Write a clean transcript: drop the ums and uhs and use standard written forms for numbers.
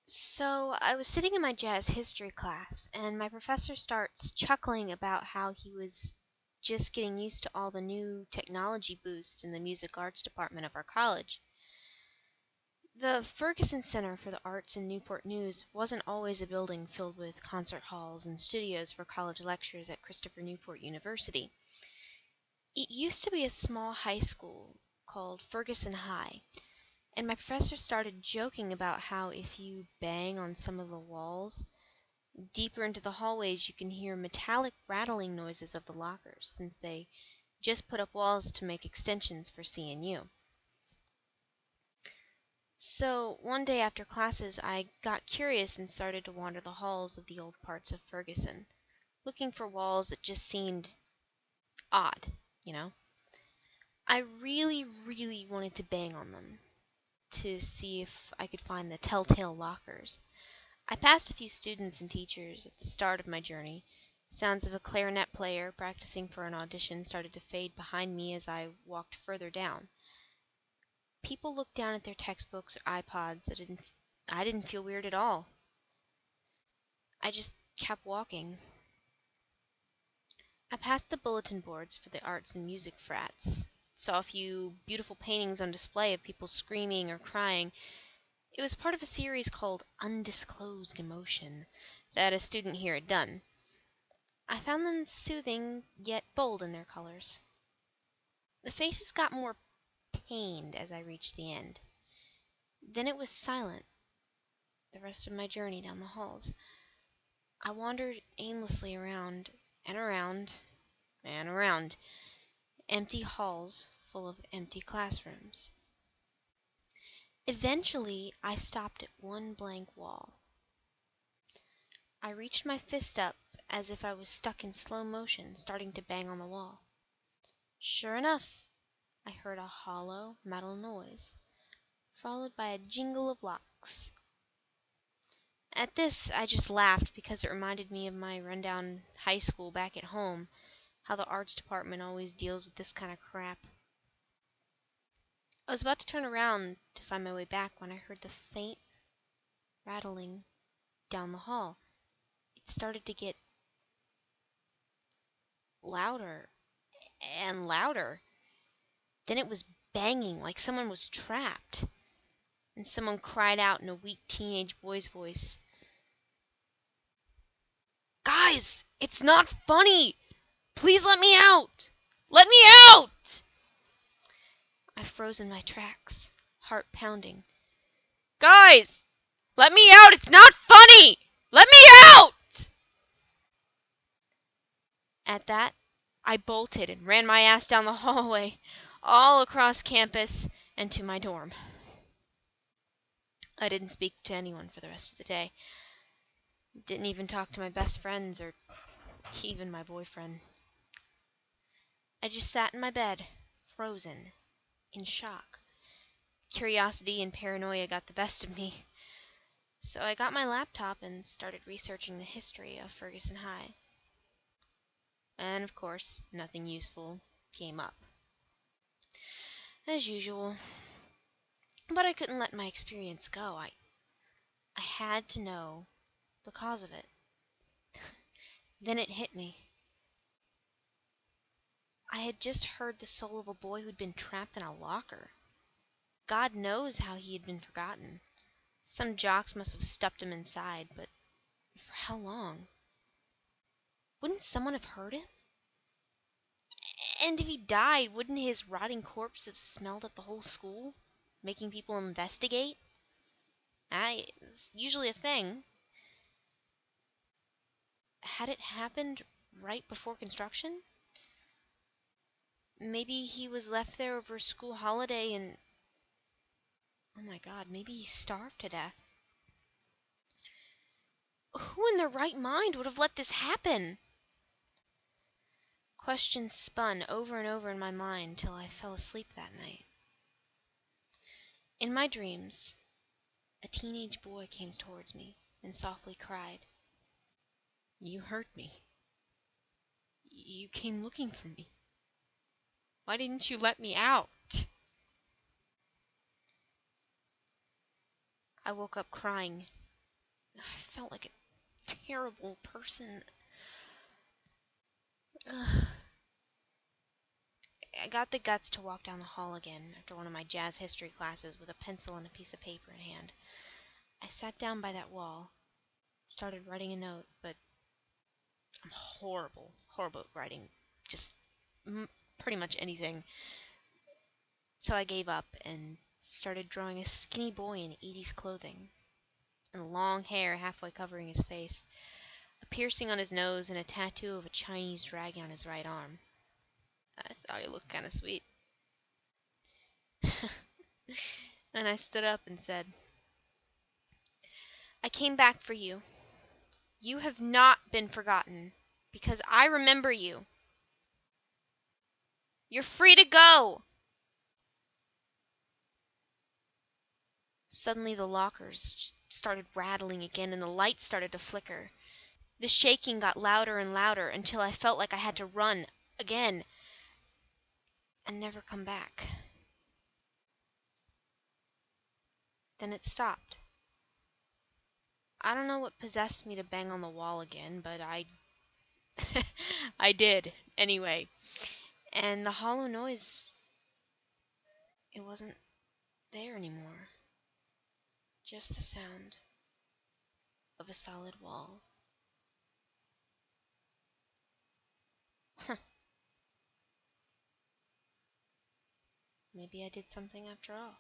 So I was sitting in my jazz history class, and my professor starts chuckling about how he was just getting used to all the new technology boosts in the music arts department of our college. The Ferguson Center for the Arts in Newport News wasn't always a building filled with concert halls and studios for college lectures at Christopher Newport University. It used to be a small high school called Ferguson High, and my professor started joking about how if you bang on some of the walls, deeper into the hallways you can hear metallic rattling noises of the lockers, since they just put up walls to make extensions for CNU. So one day after classes I got curious and started to wander the halls of the old parts of Ferguson, looking for walls that just seemed odd, you know? I really wanted to bang on them to see if I could find the telltale lockers. I passed a few students and teachers at the start of my journey. Sounds of a clarinet player practicing for an audition started to fade behind me as I walked further down. People looked down at their textbooks or iPods. I didn't feel weird at all. I just kept walking. I passed the bulletin boards for the arts and music frats. Saw a few beautiful paintings on display of people screaming or crying. It was part of a series called Undisclosed Emotion that a student here had done. I found them soothing, yet bold in their colors. The faces got more pained as I reached the end. Then it was silent, the rest of my journey down the halls. I wandered aimlessly around and around and around, empty halls full of empty classrooms. Eventually, I stopped at one blank wall. I reached my fist up as if I was stuck in slow motion, starting to bang on the wall. Sure enough, I heard a hollow metal noise, followed by a jingle of locks. At this, I just laughed because it reminded me of my rundown high school back at home, how the arts department always deals with this kind of crap. I was about to turn around to find my way back when I heard the faint rattling down the hall. It started to get louder and louder. Then it was banging like someone was trapped, and someone cried out in a weak teenage boy's voice, "Guys, it's not funny! Please let me out! Let me out!" I froze in my tracks, heart pounding. "Guys, let me out! It's not funny! Let me out!" At that, I bolted and ran my ass down the hallway, all across campus, and to my dorm. I didn't speak to anyone for the rest of the day. Didn't even talk to my best friends or even my boyfriend. I just sat in my bed, frozen, in shock. Curiosity and paranoia got the best of me. So I got my laptop and started researching the history of Ferguson High. And of course, nothing useful came up. As usual. But I couldn't let my experience go. I had to know the cause of it. Then it hit me. I had just heard the soul of a boy who'd been trapped in a locker. God knows how he had been forgotten. Some jocks must have stuffed him inside, but for how long? Wouldn't someone have heard him? And if he died, wouldn't his rotting corpse have smelled up the whole school, making people investigate? It's usually a thing. Had it happened right before construction? Maybe he was left there over a school holiday and... Oh my god, maybe he starved to death. Who in their right mind would have let this happen? Questions spun over and over in my mind till I fell asleep that night. In my dreams, a teenage boy came towards me and softly cried, "You hurt me. You came looking for me. Why didn't you let me out?" I woke up crying I felt like a terrible person. Ugh. I got the guts to walk down the hall again after one of my jazz history classes with a pencil and a piece of paper in hand. I sat down by that wall, started writing a note, but I'm horrible at writing. Just pretty much anything. So I gave up and started drawing a skinny boy in 80s clothing, and long hair halfway covering his face, a piercing on his nose, and a tattoo of a Chinese dragon on his right arm. I thought he looked kind of sweet. And I stood up and said, I came back for you. You have not been forgotten, because I remember you. You're free to go! Suddenly the lockers started rattling again and the lights started to flicker. The shaking got louder and louder until I felt like I had to run again and never come back. Then it stopped. I don't know what possessed me to bang on the wall again, but I I did anyway. And the hollow noise, it wasn't there anymore. Just the sound of a solid wall. Maybe I did something after all.